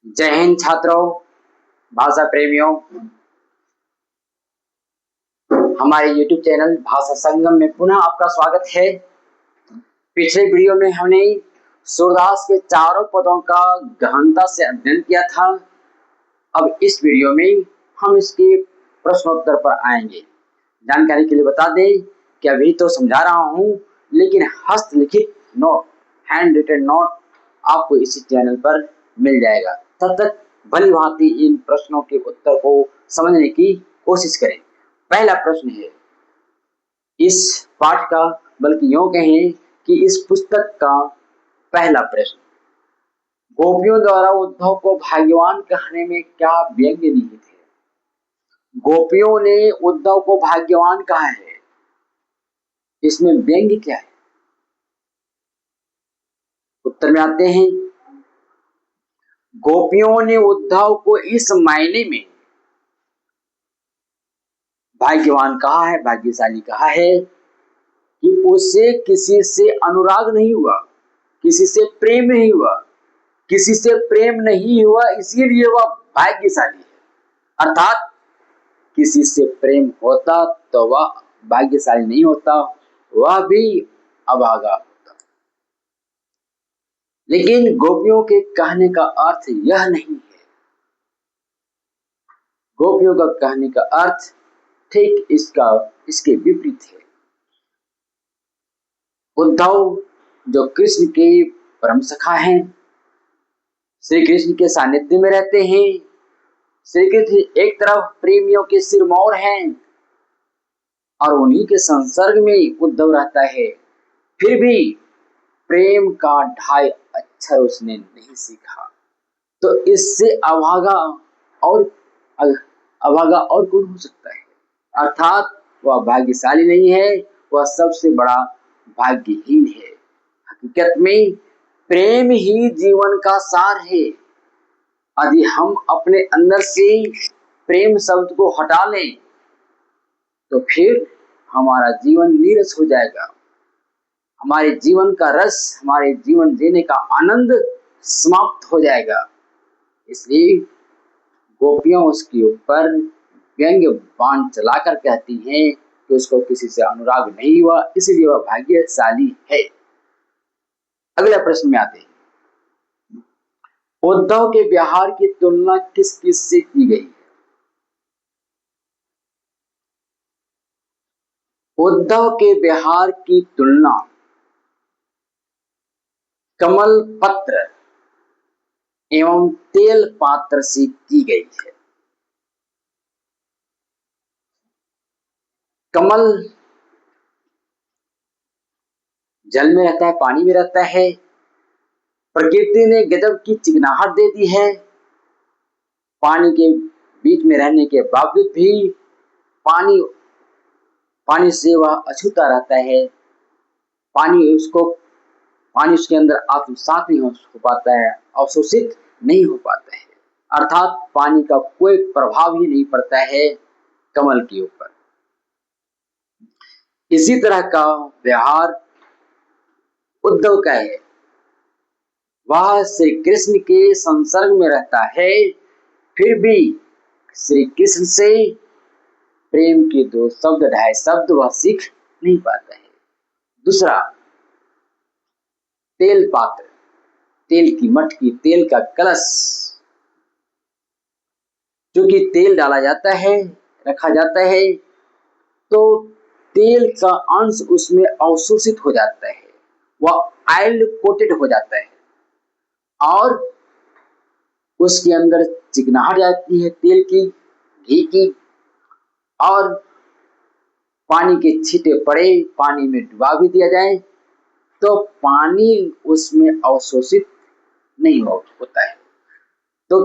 जय हिंद छात्रों, भाषा प्रेमियों। हमारे YouTube चैनल भाषा संगम में पुनः आपका स्वागत है। पिछले वीडियो में हमने सूरदास के चारों पदों का गहनता से अध्ययन किया था। अब इस वीडियो में हम इसके प्रश्नोत्तर पर आएंगे। जानकारी के लिए बता दें कि अभी तो समझा रहा हूं, लेकिन हस्तलिखित नोट, हैंड रिटन नोट आपको इसी चैनल पर मिल जाएगा। तब तक भली भांति इन प्रश्नों के उत्तर को समझने की कोशिश करें। पहला प्रश्न है इस पाठ का, बल्कि यूं कहें कि इस पुस्तक का पहला प्रश्न, गोपियों द्वारा उद्धव को भाग्यवान कहने में क्या व्यंग्य निहित है? गोपियों ने उद्धव को भाग्यवान कहा है, इसमें व्यंग्य क्या है? उत्तर में आते हैं। गोपियों ने उद्धव को इस मायने में भाग्यवान कहा है, भाग्यशाली कहा है कि उसे किसी से अनुराग नहीं हुआ, किसी से प्रेम नहीं हुआ, किसी से प्रेम नहीं हुआ इसीलिए वह भाग्यशाली है। अर्थात किसी से प्रेम होता तो वह भाग्यशाली नहीं होता, वह भी अभागा होता। लेकिन गोपियों के कहने का अर्थ यह नहीं है। गोपियों का कहने का अर्थ ठीक इसके विपरीत है। उद्धव जो कृष्ण के परम सखा हैं, श्री कृष्ण के सानिध्य में रहते हैं, श्री कृष्ण एक तरफ प्रेमियों के सिरमौर हैं और उन्हीं के संसर्ग में उद्धव रहता है, फिर भी प्रेम का ढाई अक्षर उसने नहीं सीखा, तो इससे अभागा और कौन हो सकता है? अर्थात वह भाग्यशाली नहीं है, वह सबसे बड़ा भाग्यहीन है। हकीकत में प्रेम ही जीवन का सार है। यदि हम अपने अंदर से प्रेम शब्द को हटा लें तो फिर हमारा जीवन नीरस हो जाएगा। हमारे जीवन का रस, हमारे जीवन जीने का आनंद समाप्त हो जाएगा। इसलिए गोपियां उसके ऊपर व्यंग्य बाण चलाकर कहती हैं कि उसको किसी से अनुराग नहीं हुआ, इसलिए वह भाग्यशाली है। अगला प्रश्न में आते हैं। उद्धव के व्यवहार की तुलना किस किस से की गई है? उद्धव के व्यवहार की तुलना कमल पत्र एवं तेल पात्र से की गई है। कमल जल में रहता है, पानी में रहता है। प्रकृति ने गजब की चिकनाहट दे दी है। पानी के बीच में रहने के बावजूद भी पानी से वह अछूता रहता है। पानी उसके अंदर आत्मसात नहीं हो पाता है, अवशोषित नहीं हो पाता है। अर्थात पानी का कोई प्रभाव ही नहीं पड़ता है कमल के ऊपर। इसी तरह का व्यवहार उद्धव का है। वह श्री कृष्ण के संसर्ग में रहता है, फिर भी श्री कृष्ण से प्रेम के दो शब्द, ढाई शब्द वह सीख नहीं पाता है। दूसरा, तेल पात्र, तेल की मटकी, तेल का कलश, जो कि तेल डाला जाता है, रखा जाता है, तो तेल का अंश उसमें अवशोषित हो जाता है, वह ऑयल कोटेड हो जाता है और उसके अंदर चिकनाहट जाती है तेल की, घी की, और पानी के छींटे पड़े, पानी में डुबा भी दिया जाए तो पानी उसमें अवशोषित नहीं होता है। तो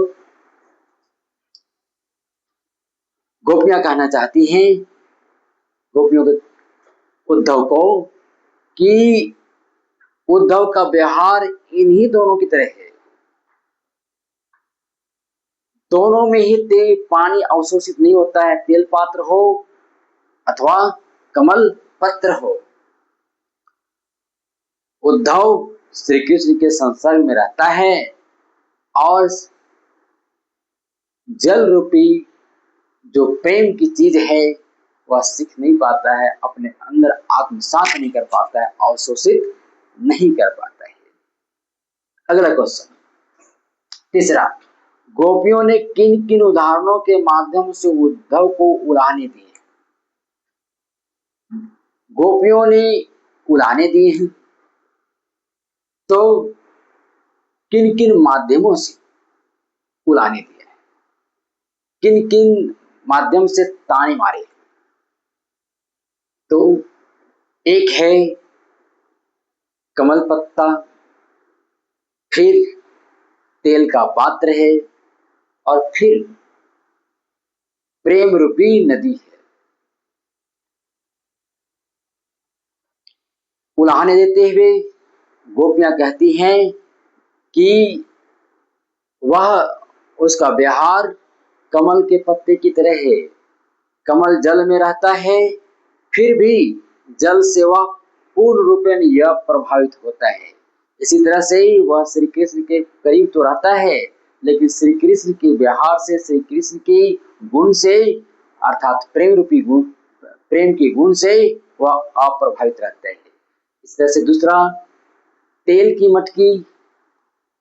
गोपियां कहना चाहती हैं, गोपियों के उद्धव को, कि उद्धव का व्यवहार इन्हीं दोनों की तरह है। दोनों में ही पानी अवशोषित नहीं होता है, तेल पात्र हो अथवा कमल पत्र हो। उद्धव श्री कृष्ण के संसर्ग में रहता है और जल रूपी जो प्रेम की चीज है वह सीख नहीं पाता है, अपने अंदर आत्मसात नहीं कर पाता है, अवशोषित नहीं कर पाता है। अगला क्वेश्चन, तीसरा, गोपियों ने किन किन उदाहरणों के माध्यम से उद्धव को उड़ाने दिए? गोपियों ने उड़ाने दिए हैं, तो किन किन माध्यमों से उड़ाने दिए हैं, किन किन माध्यम से ताने मारे? तो एक है कमल पत्ता, फिर तेल का पात्र है, और फिर प्रेम रूपी नदी है। उड़ाने देते हुए गोपियां कहती हैं कि वह उसका व्यवहार कमल के पत्ते की तरह है। कमल जल में रहता है, फिर भी जल से वह पूर्ण रूपेण यह प्रभावित होता है। इसी तरह से ही वह श्री कृष्ण के करीब तो रहता है, लेकिन श्री कृष्ण के व्यवहार से, श्री कृष्ण के गुण से, अर्थात प्रेम रूपी गुण, प्रेम के गुण से वह अप्रभावित रहता है। इस तरह से दूसरा, तेल की मटकी,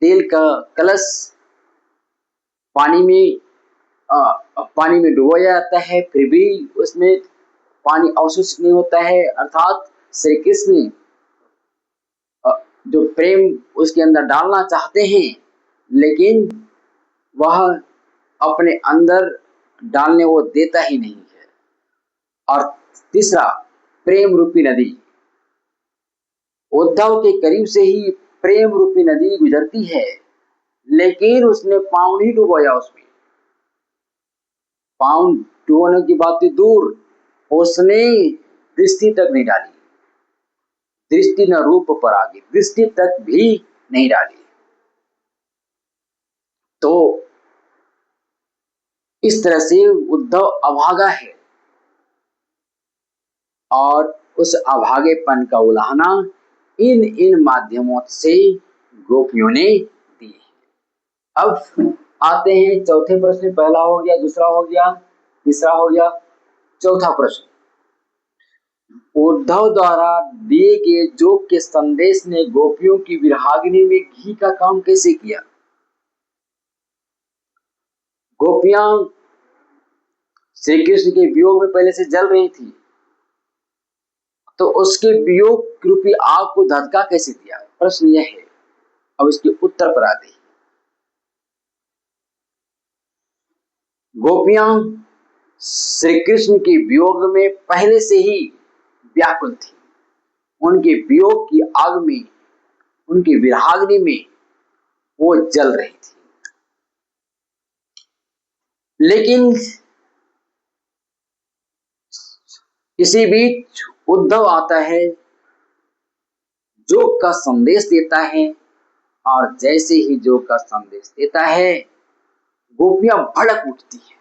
तेल का कलश पानी में डुबोया जाता है, फिर भी उसमें पानी अवशोषित नहीं होता है, अर्थात श्री कृष्ण जो प्रेम उसके अंदर डालना चाहते हैं, लेकिन वह अपने अंदर डालने वो देता ही नहीं है। और तीसरा, प्रेम रूपी नदी, उद्धव के करीब से ही प्रेम रूपी नदी गुजरती है, लेकिन उसने पाँव नहीं डुबोया उसमें। पाँव डुबोने की बात तो दूर, उसने दृष्टि तक नहीं डाली, दृष्टि न रूप पर आ गई, दृष्टि तक भी नहीं डाली। तो इस तरह से उद्धव अभागा है, और उस अभागेपन का उलाहना इन इन माध्यमों से गोपियों ने दी। अब आते हैं चौथे प्रश्न। पहला हो गया, दूसरा हो गया, तीसरा हो गया, चौथा प्रश्न, उद्धव द्वारा दिए गए जोग के संदेश ने गोपियों की विरहाग्नि में घी का काम कैसे किया? गोपियां श्री कृष्ण के वियोग में पहले से जल रही थी, तो उसके वियोग रूपी आग को धक्का कैसे दिया? प्रश्न यह है। अब इसके उत्तर पर आते हैं। गोपियां श्री कृष्ण के वियोग में पहले से ही व्याकुल थी, उनके वियोग की आग में, उनकी विरहाग्नि में वो जल रही थी। लेकिन इसी बीच उद्धव आता है, योग का संदेश देता है, और जैसे ही योग का संदेश देता है, गोपियां भड़क उठती है,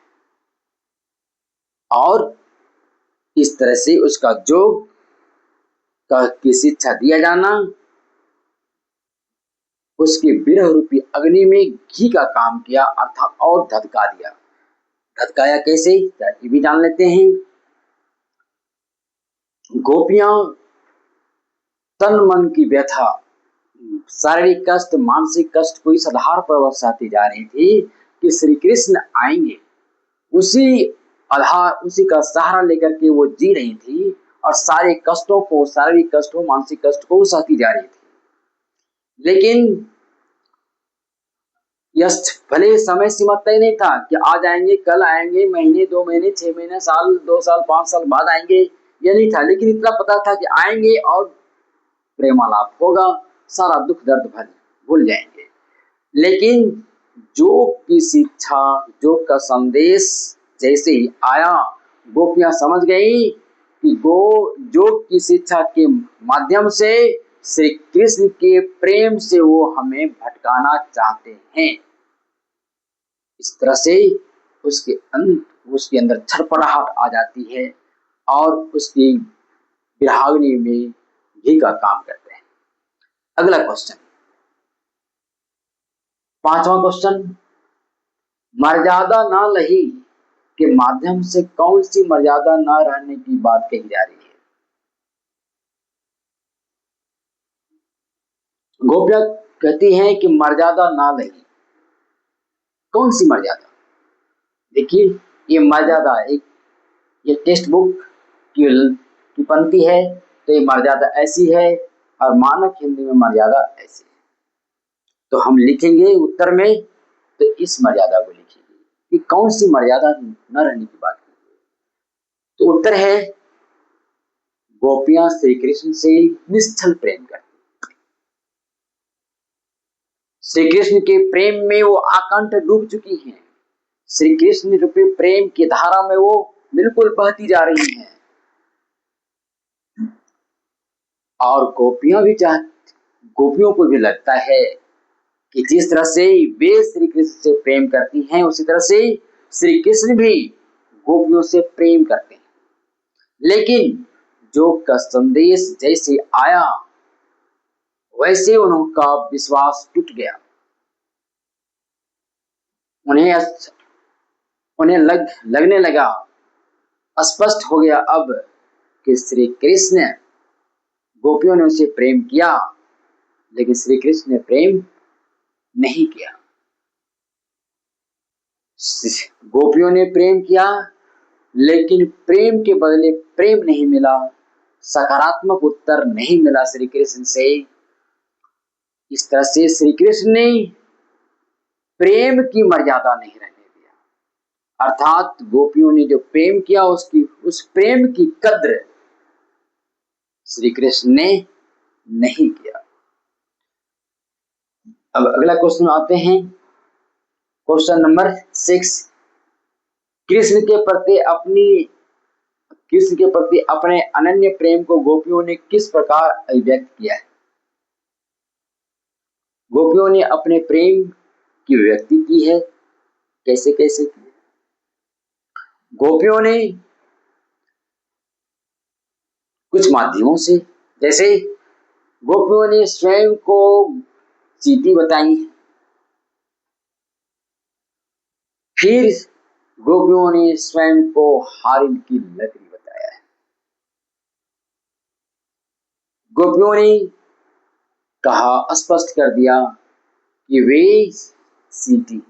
और इस तरह से उसका योग की शिक्षा दिया जाना उसके विरह रूपी अग्नि में घी का काम किया, अर्थात और धधका दिया। धधकाया कैसे, ये भी जान लेते हैं। गोपियां तन मन की व्यथा, शारीरिक कष्ट, मानसिक कष्ट को इस आधार पर बरसाती जा रही थी कि श्री कृष्ण आएंगे, उसी आधार, उसी का सहारा लेकर के वो जी रही थी, और सारे कष्टों को, शारीरिक कष्ट हो, मानसिक कष्ट को सहती जा रही थी। लेकिन यह भले समय सीमा तय नहीं था कि आज आएंगे, कल आएंगे, महीने, 2 महीने, 6 महीने, साल, 2 साल, 5 साल बाद आएंगे, यह नहीं था। लेकिन इतना पता था कि आएंगे और प्रेमालाप होगा, सारा दुख दर्द भूल जाएंगे। लेकिन योग की शिक्षा, योग का संदेश जैसे ही आया, गोपियां समझ गई कि योग की शिक्षा के माध्यम से श्री कृष्ण के प्रेम से वो हमें भटकाना चाहते हैं। इस तरह से उसके अंदर छड़पड़ाहट आ जाती है, और उसकी विरहाग्नि में घी का काम करते हैं। अगला क्वेश्चन, पांचवा क्वेश्चन, मर्यादा ना लही के माध्यम से कौन सी मर्यादा ना रहने की बात कही जा रही है? गोपियां कहती हैं कि मर्यादा ना लही। कौन सी मर्यादा? देखिए, ये मर्यादा एक ये टेक्स्ट बुक की पंक्ति है, तो ये मर्यादा ऐसी है और मानक हिंदी में मर्यादा ऐसी है। तो हम लिखेंगे उत्तर में, तो इस मर्यादा को लिखेंगे कि कौन सी मर्यादा न रहने की बात की। तो उत्तर है गोपियां श्री कृष्ण से निश्चल प्रेम करती। श्री कृष्ण के प्रेम में वो आकंठ डूब चुकी हैं। श्री कृष्ण रूपी प्रेम की धारा में वो बिल्कुल बहती जा रही हैं। और गोपियों को भी लगता है कि जिस तरह से वे श्री कृष्ण से प्रेम करती हैं, उसी तरह से श्री कृष्ण भी गोपियों से प्रेम करते हैं। लेकिन जो का संदेश जैसे आया, वैसे उनका विश्वास टूट गया। उन्हें लगने लगा, स्पष्ट हो गया अब कि श्री कृष्ण, गोपियों ने उसे प्रेम किया, लेकिन श्री कृष्ण ने प्रेम नहीं किया। गोपियों ने प्रेम किया, लेकिन प्रेम के बदले प्रेम नहीं मिला, सकारात्मक उत्तर नहीं मिला श्री कृष्ण से। इस तरह से श्री कृष्ण ने प्रेम की मर्यादा नहीं रहने दिया, अर्थात गोपियों ने जो प्रेम किया उस प्रेम की कद्र श्री कृष्ण ने नहीं किया। अब अगला क्वेश्चन आते हैं, क्वेश्चन नंबर 6। कृष्ण के प्रति अपने अनन्य प्रेम को गोपियों ने किस प्रकार अभिव्यक्त किया है? गोपियों ने अपने प्रेम की व्यक्ति की है, कैसे कैसे की है? गोपियों ने कुछ माध्यमों से, जैसे गोपियों ने स्वयं को चींटी बताई, फिर गोपियों ने स्वयं को हारिल की लकड़ी बताया है। गोपियों ने कहा, स्पष्ट कर दिया कि वे चींटी,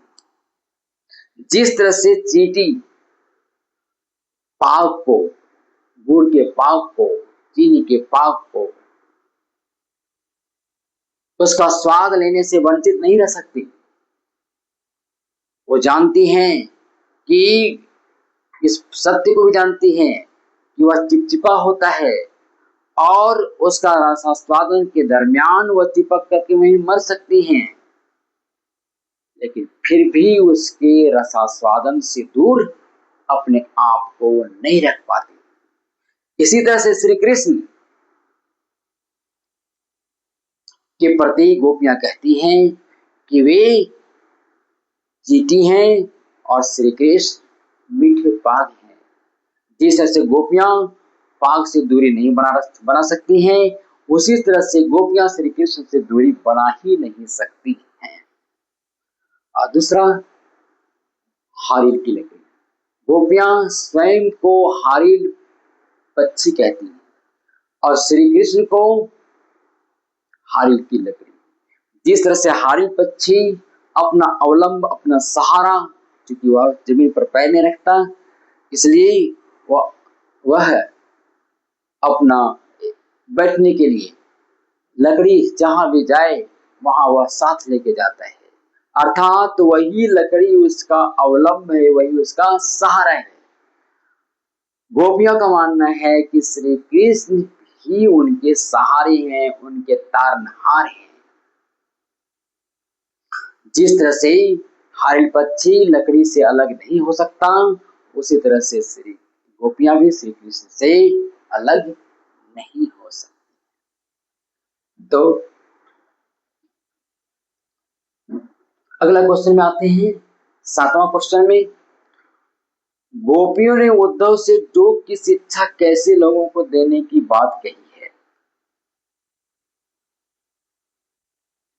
जिस तरह से चींटी पाक को, गुड़ के पाक को, चीनी के पाक को उसका स्वाद लेने से वंचित नहीं रह सकती। वो जानती हैं कि इस सत्य को भी जानती हैं कि वह चिपचिपा होता है और उसका रसास्वादन के दरमियान वह चिपक करके वहीं मर सकती हैं, लेकिन फिर भी उसके रसास्वादन से दूर अपने आप को नहीं रख पाती। इसी तरह से श्री कृष्ण के प्रति गोपियां कहती हैं कि वे चींटी हैं और श्री कृष्ण मीठे पाक हैं। जिस तरह से गोपियां पाक से दूरी नहीं बना सकती हैं, उसी तरह से गोपियां श्री कृष्ण से दूरी बना ही नहीं सकती हैं। और दूसरा, हारिल की लकड़ी। गोपियां स्वयं को हारिल पक्षी कहती हैं और श्री कृष्ण को हारिल की लकड़ी। जिस तरह से हारिल पक्षी अपना अवलंब, अपना सहारा, क्योंकि वह जमीन पर पैर नहीं रखता, इसलिए वह अपना बैठने के लिए लकड़ी जहां भी जाए वहां वह साथ लेके जाता है, अर्थात तो वही लकड़ी उसका अवलंब है, वही उसका सहारा है। गोपियों का मानना है कि श्री कृष्ण ही उनके सहारे हैं, उनके तारनहार हैं। जिस तरह से हारिल पक्षी लकड़ी से अलग नहीं हो सकता, उसी तरह से श्री गोपियां भी श्री कृष्ण से अलग नहीं हो सकती। तो अगला क्वेश्चन में आते हैं, 7वां क्वेश्चन में, गोपियों ने उद्धव से योग की शिक्षा कैसे लोगों को देने की बात कही है?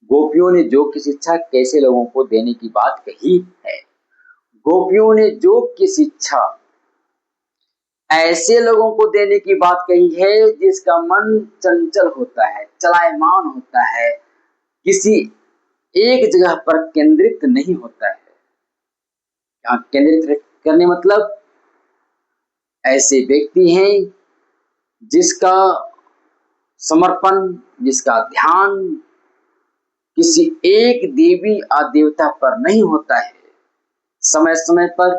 गोपियों ने योग की शिक्षा कैसे लोगों को देने की बात कही है? गोपियों ने योग की शिक्षा ऐसे लोगों को देने की बात कही है जिसका मन चंचल होता है, चलायमान होता है, किसी एक जगह पर केंद्रित नहीं होता है। यहाँ केंद्रित करने मतलब ऐसे व्यक्ति हैं जिसका समर्पण, जिसका ध्यान किसी एक देवी या देवता पर नहीं होता है। समय समय पर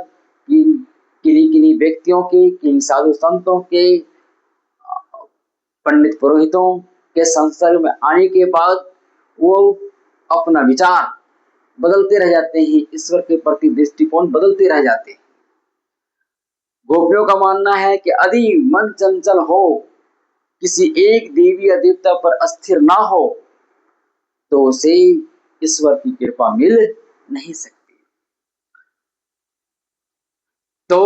किन्हीं किन्हीं व्यक्तियों के, किन्हीं साधु संतों के, पंडित पुरोहितों के संसर्ग में आने के बाद वो अपना विचार बदलते रह जाते हैं, ईश्वर के प्रति दृष्टिकोण बदलते रह जाते हैं। गोपियों का मानना है कि यदि मन चंचल हो, किसी एक देवी या देवता पर अस्थिर ना हो, तो उसे ईश्वर की कृपा मिल नहीं सकती। तो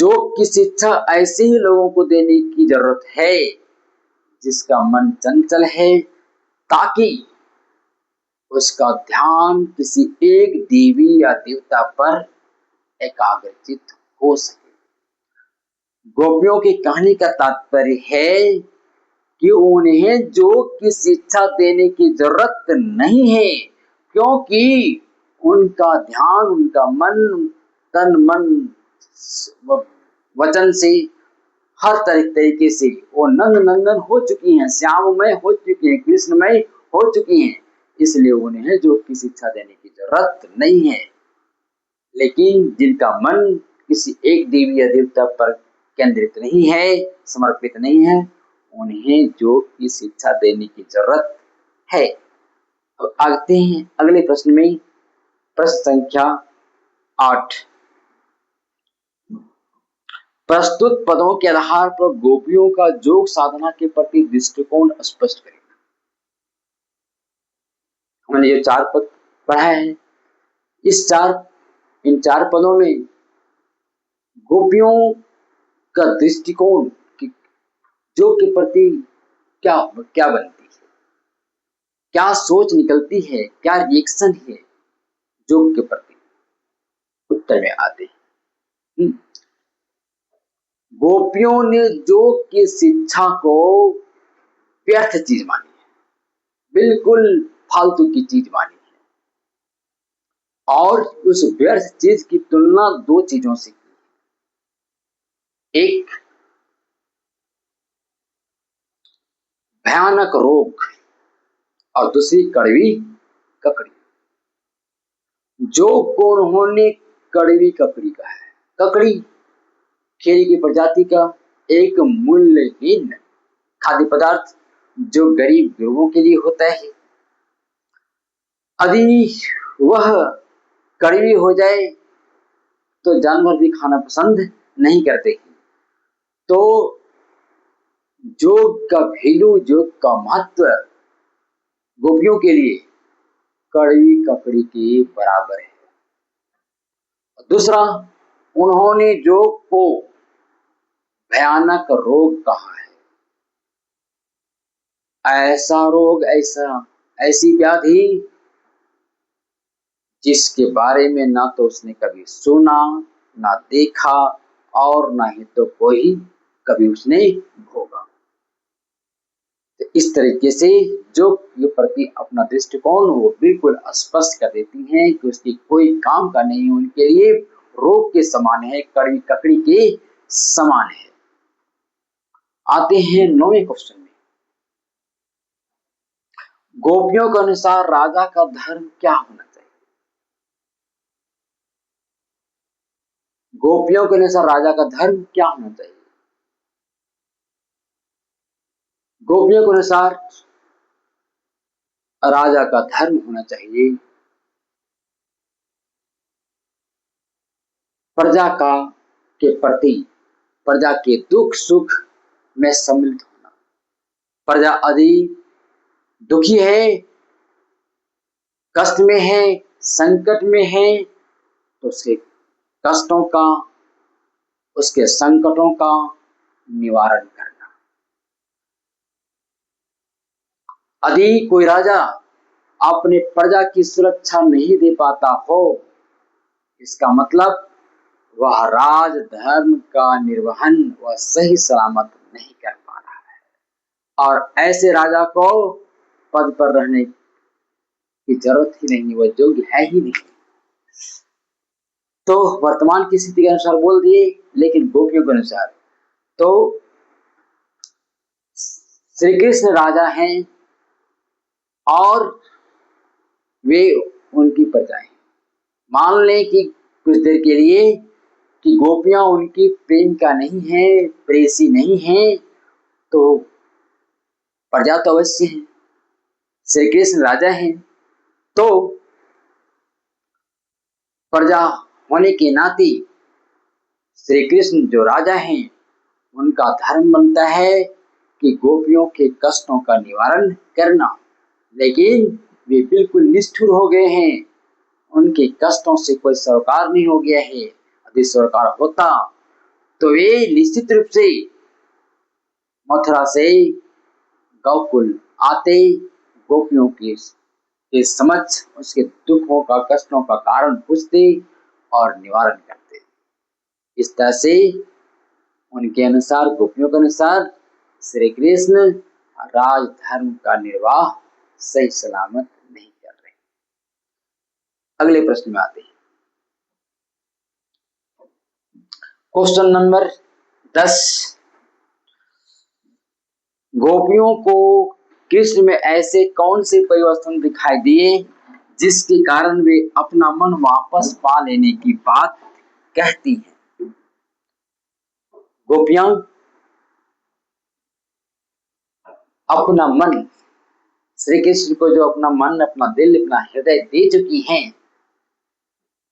योग की शिक्षा ऐसे ही लोगों को देने की जरूरत है जिसका मन चंचल है, ताकि उसका ध्यान किसी एक देवी या देवता पर एकाग्रचित हो सके। गोपियों की कहानी का तात्पर्य है कि उन्हें योग की शिक्षा देने की जरूरत नहीं है, क्योंकि उनका ध्यान, उनका मन, तन मन वचन से हर तरीके से वो नंग नंदन हो चुकी हैं, श्याममय हो चुकी हैं, कृष्णमय हो चुकी हैं, इसलिए उन्हें योग की शिक्षा देने की जरूरत नहीं है। लेकिन जिनका मन किसी एक देवी या देवता पर केंद्रित नहीं है, समर्पित नहीं है, उन्हें योग की शिक्षा देने की जरूरत है। अब आते हैं अगले प्रश्न में, प्रश्न संख्या 8। प्रस्तुत पदों के आधार पर गोपियों का योग साधना के प्रति दृष्टिकोण स्पष्ट करें। हमने जो 4 पद पढ़ा है, इन 4 पदों में गोपियों का दृष्टिकोण योग के प्रति क्या बनती है, क्या सोच निकलती है, क्या रिएक्शन है योग के प्रति, उत्तर में आते हैं। गोपियों ने योग की शिक्षा को व्यर्थ चीज मानी है, बिल्कुल फालतू की चीज मानी है, और उस व्यर्थ चीज की तुलना 2 चीजों से की। एक भयानक रोग और दूसरी कड़वी ककड़ी। योग को उन्होंने कड़वी ककड़ी कहा है। ककड़ी खेरी की प्रजाति का एक मूल्यहीन खाद्य पदार्थ जो गरीब लोगों के लिए होता है। यदि वह कड़वी हो जाए तो जानवर भी खाना पसंद नहीं करते। तो योग का वैल्यू, योग का महत्व गोपियों के लिए कड़वी ककड़ी के बराबर है। दूसरा, उन्होंने योग को भयानक रोग कहा है। ऐसा रोग, ऐसी व्याधि जिसके बारे में ना तो उसने कभी सुना, ना देखा, और ना ही तो कोई कभी उसने भोगा। तो इस तरीके से योग के प्रति अपना दृष्टिकोण वो बिल्कुल स्पष्ट कर देती हैं कि उसकी कोई काम का नहीं, उनके लिए रोग के समान है, कड़वी ककड़ी के समान है। आते हैं 9वें क्वेश्चन में। गोपियों के अनुसार राजा का धर्म क्या होना चाहिए? गोपियों के अनुसार राजा का धर्म क्या होना चाहिए? गोपियों के अनुसार राजा का धर्म होना चाहिए प्रजा का के प्रति, प्रजा के दुख सुख में सम्मिलित होना। प्रजा यदि दुखी है, कष्ट में है, संकट में है, तो उसके कष्टों का, उसके संकटों का निवारण करना। यदि कोई राजा अपने प्रजा की सुरक्षा नहीं दे पाता हो, इसका मतलब वह राज धर्म का निर्वहन वह सही सलामत नहीं कर पा रहा है, और ऐसे राजा को पद पर रहने की जरूरत ही नहीं, वह योग्य है ही नहीं। तो वर्तमान की स्थिति के अनुसार बोल दिए, लेकिन गोपियों के अनुसार तो श्री कृष्ण राजा हैं और वे उनकी प्रजाएं। मान लें कि कुछ देर के लिए कि गोपियां उनकी प्रेम का नहीं है, प्रेसी नहीं है, तो प्रजा तो अवश्य है। श्री कृष्ण राजा हैं तो प्रजा होने के नाते श्री कृष्ण जो राजा हैं उनका धर्म बनता है कि गोपियों के कष्टों का निवारण करना, लेकिन वे बिल्कुल निष्ठुर हो गए हैं, उनके कष्टों से कोई सरोकार नहीं हो गया है। यदि सरोकार होता तो वे निश्चित रूप से मथुरा से गोकुल आते, गोपियों के समक्ष उसके दुखों का कष्टों का कारण पूछते और निवारण करते। इस तरह से उनके अनुसार, गोपियों के अनुसार श्री कृष्ण राज धर्म का निर्वाह सही सलामत नहीं कर रहे। अगले प्रश्न में आते हैं। क्वेश्चन नंबर 10, गोपियों को कृष्ण में ऐसे कौन से परिवर्तन दिखाई दिए जिसके कारण वे अपना मन वापस पा लेने की बात कहती हैं? गोपियां अपना मन, श्री कृष्ण को जो अपना मन, अपना दिल, अपना हृदय दे चुकी हैं,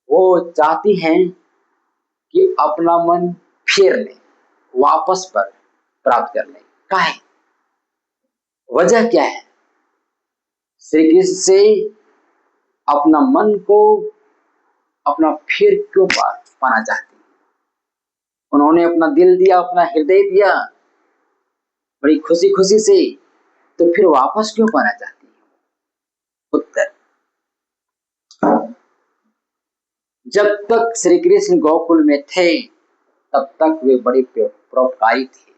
वो चाहती हैं कि अपना मन फेर ले, वापस पर प्राप्त कर ले। काहे? वजह क्या है? श्री कृष्ण से अपना मन को अपना फिर क्यों पाना चाहती है? उन्होंने अपना दिल दिया, अपना हृदय दिया बड़ी खुशी खुशी से, तो फिर वापस क्यों पाना चाहती है? उत्तर, जब तक श्री कृष्ण गोकुल में थे तब तक वे बड़े परोपकारी थे,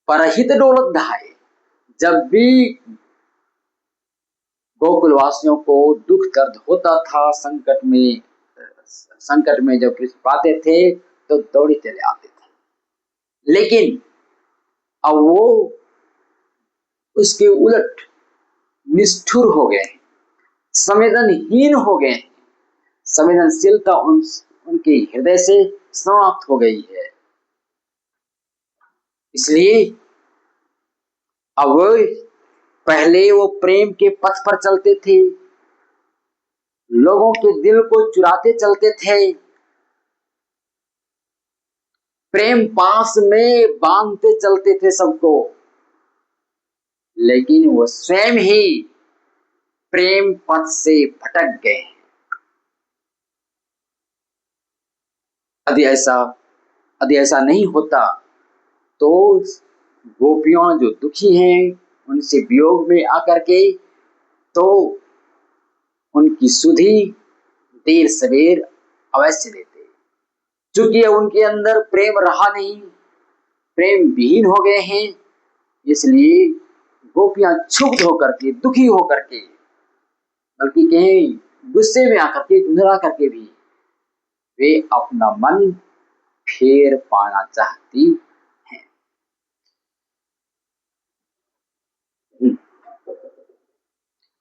परहित डोलत धाये। जब भी गोकुल वासियों को दुख दर्द होता था, संकट में जब कृष्ण पाते थे तो दौड़े चले आते थे। लेकिन अब वो उसके उलट निष्ठुर हो गए, संवेदनहीन हो गए, संवेदनशीलता उनके हृदय से समाप्त हो गई है। इसलिए अब पहले वो प्रेम के पथ पर चलते थे, लोगों के दिल को चुराते चलते थे, प्रेम पास में बांधते चलते थे सबको, लेकिन वो स्वयं ही प्रेम पथ से भटक गए। यदि ऐसा नहीं होता तो गोपियां जो दुखी हैं उनसे वियोग में आकर के, तो उनकी सुधि देर सवेर अवश्य देते। चूंकि उनके अंदर प्रेम रहा नहीं, प्रेम विहीन हो गए हैं, इसलिए गोपियां क्षुब्ध होकर के, दुखी होकर के, बल्कि कहीं गुस्से में आकर के, गुंधरा करके भी वे अपना मन फेर पाना चाहती हैं।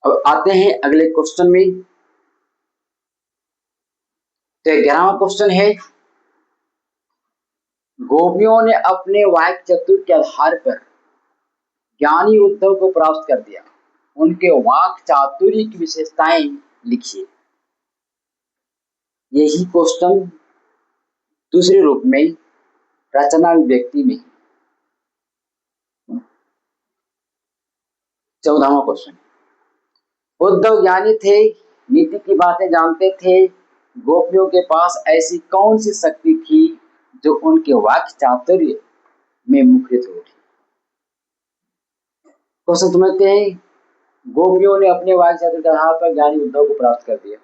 अब आते हैं अगले क्वेश्चन में। तो 11वां क्वेश्चन है, गोपियों ने अपने वाक् चतुर के आधार पर ज्ञानी उद्धव को प्राप्त कर दिया, उनके वाक् चातुर्य की विशेषताएं लिखिए। यही क्वेश्चन दूसरे रूप में रचना व्यक्ति में। 14वां क्वेश्चन, उद्धव ज्ञानी थे, नीति की बातें जानते थे, गोपियों के पास ऐसी कौन सी शक्ति थी जो उनके वाक् चातुर्य में मुखरित हो उठी? क्वेश्चन समझते हैं। गोपियों ने अपने वाक् चातुर्य के आधार पर ज्ञानी उद्धव को प्राप्त कर दिया।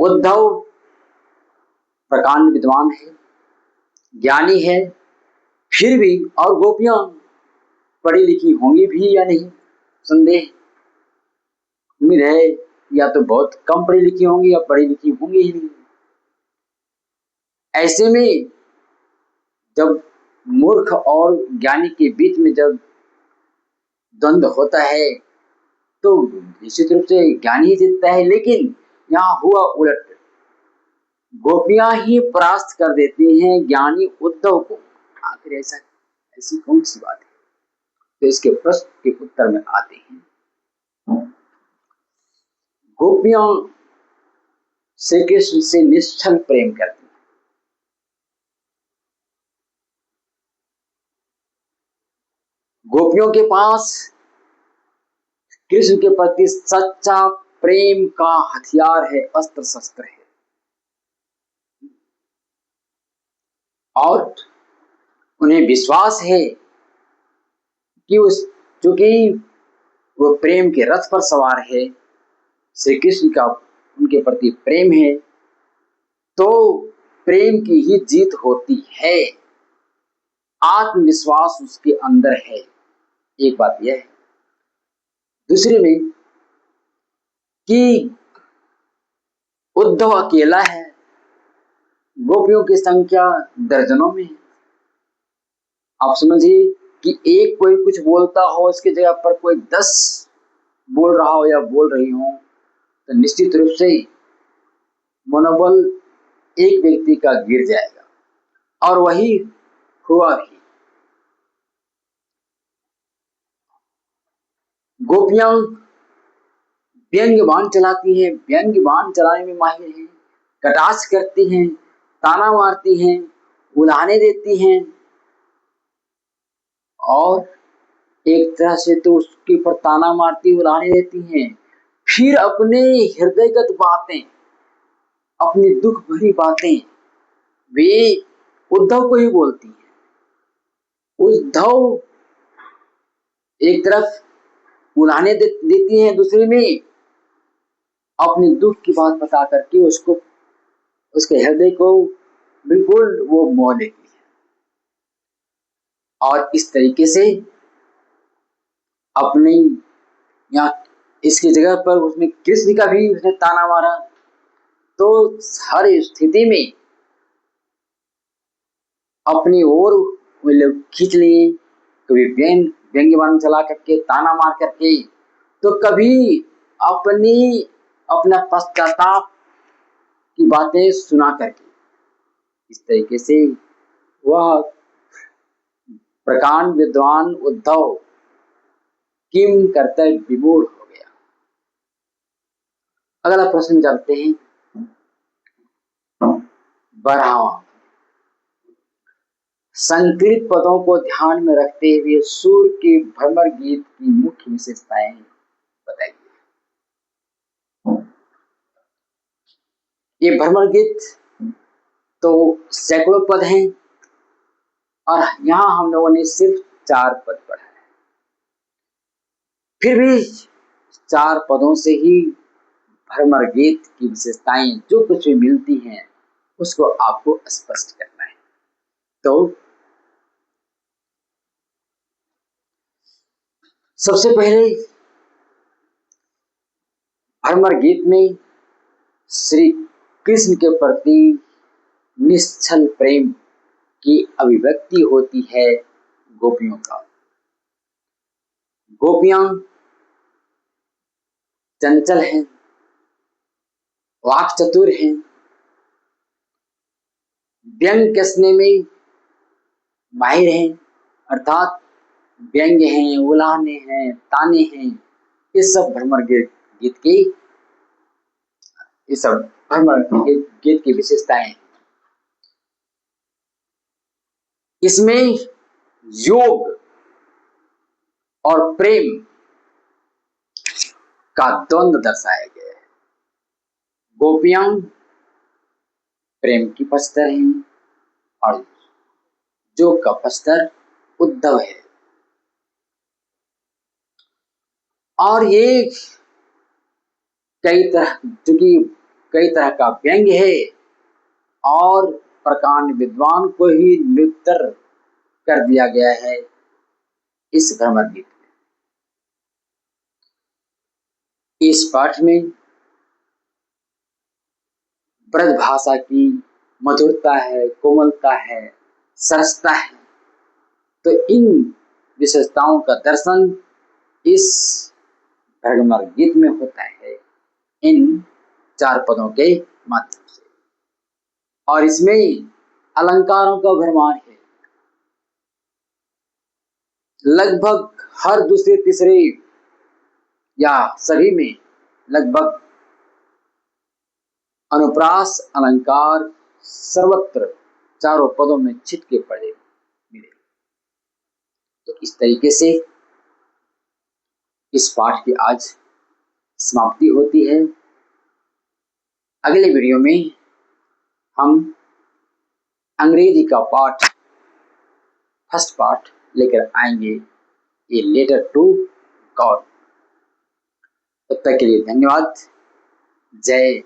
उद्धव प्रकांड विद्वान है, ज्ञानी है, फिर भी, और गोपियां पढ़ी लिखी होंगी भी या नहीं, संदेह, उम्मीद है या तो बहुत कम पढ़ी लिखी होंगी या पढ़ी लिखी होंगी ही नहीं। ऐसे में जब मूर्ख और ज्ञानी के बीच में जब द्वंद्व होता है तो निश्चित रूप से ज्ञानी ही जीतता है, लेकिन यहाँ हुआ उलट, गोपियां ही परास्त कर देती हैं ज्ञानी उद्धव को। आखिर ऐसी कौन सी बात है? तो इसके प्रश्न के उत्तर में आते हैं। गोपियां श्री कृष्ण से निश्चल प्रेम करती हैं। गोपियों के पास कृष्ण के प्रति सच्चा प्रेम का हथियार है, अस्त्र शस्त्र है, और उन्हें विश्वास है कि चूंकि वो प्रेम के रथ पर सवार है, श्री कृष्ण का उनके प्रति प्रेम है, तो प्रेम की ही जीत होती है। आत्मविश्वास उसके अंदर है, एक बात यह है। दूसरी में कि उद्धव अकेला है, गोपियों की संख्या दर्जनों में है। आप समझिए कि एक कोई कुछ बोलता हो, इसकी जगह पर कोई 10 बोल रहा हो या बोल रही हो, तो निश्चित रूप से मनोबल एक व्यक्ति का गिर जाएगा, और वही हुआ भी। गोपियां व्यंग्य बाण चलाती हैं, व्यंग्य बाण चलाने में माहिर हैं, कटाक्ष करती हैं, ताना मारती हैं, उलाहने देती हैं, और एक तरह से तो उसके ऊपर ताना मारती, उलाहने देती हैं, फिर अपने हृदयगत बातें, अपनी दुख भरी बातें वे उद्धव को ही बोलती हैं। उद्धव एक तरफ उलाहने देती हैं, दूसरी में अपने दुख की बात बता करके उसको, उसके हृदय को बिल्कुल वो मोह लेती है, और इस तरीके से अपनी, या इसकी जगह पर उसने कृष्ण का भी उसने ताना मारा। तो हर स्थिति में अपनी ओर वो लोग खींच लिए, कभी व्यंग्य बाण चला करके, ताना मार करके, तो कभी अपना पश्चाताप की बातें सुना करके। इस तरीके से वह प्रकांड विद्वान उद्धव किम कर्तव्य विमूढ़ हो गया। अगला प्रश्न में चलते हैं। 12वां, संकृत पदों को ध्यान में रखते हुए सूर के भ्रमर गीत की मुख्य विशेषताएं बताइए। ये भ्रमर गीत तो सैकड़ों पद हैं, और यहां हम लोगों ने सिर्फ 4 पद पढ़ा है। फिर भी 4 पदों से ही भ्रमर गीत की विशेषताएं जो कुछ भी मिलती हैं उसको आपको स्पष्ट करना है। तो सबसे पहले भ्रमर गीत में श्री कृष्ण के प्रति निश्चल प्रेम की अभिव्यक्ति होती है गोपियों का। गोपियां चंचल हैं, वाक चतुर हैं, व्यंग कसने में माहिर हैं, अर्थात व्यंग्य हैं, उलाहने हैं, ताने हैं, ये सब भ्रमर गीत की, ये सब भ्रमर गीत की विशेषताएं हैं। इसमें योग और प्रेम का द्वंद्व दर्शाया गया है। गोपियां प्रेम की पक्षधर हैं, और योग का पक्षधर उद्धव है। और ये कई तरह, चूंकि कई तरह का व्यंग्य है और प्रकांड विद्वान को ही निरुत्तर कर दिया गया है इस भ्रमर गीत में। इस पाठ में ब्रज भाषा की मधुरता है, कोमलता है, सरसता है। तो इन विशेषताओं का दर्शन इस भ्रमर गीत में होता है इन 4 पदों के माध्यम से। और इसमें अलंकारों का भरमार है। लगभग हर दूसरे तीसरे या सभी में लगभग अनुप्रास अलंकार सर्वत्र चारों पदों में छिटके पड़े मिले। तो इस तरीके से इस पाठ की आज समाप्ति होती है। अगले वीडियो में हम अंग्रेजी का पाठ फर्स्ट पार्ट लेकर आएंगे, ए लेटर टू गॉड। तब तक के लिए धन्यवाद। जय